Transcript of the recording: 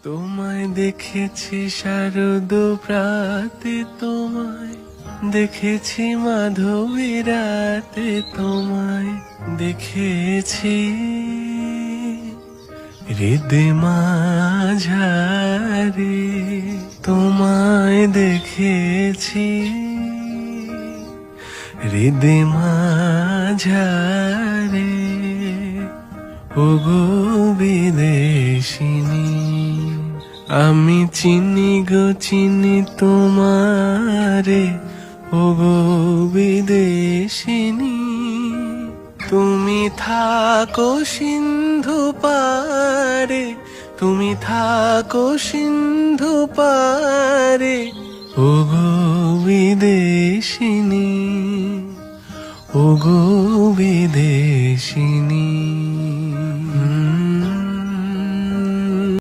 তোমায় দেখেছি শারদ প্রাতে, তোমায় দেখেছি মাধবী রাতে, তোমায় দেখেছি হৃদয় মাঝারে, তোমায় দেখেছি হৃদয় মাঝারে। ওগো বিদেশিনী, আমি চিনি গো চিনি তোমারে। ওগো বিদেশিনী, তুমি থাকো সিন্ধু পারে, তুমি থাকো সিন্ধু পারে। ওগো বিদেশিনী, ওগো বিদেশিনী।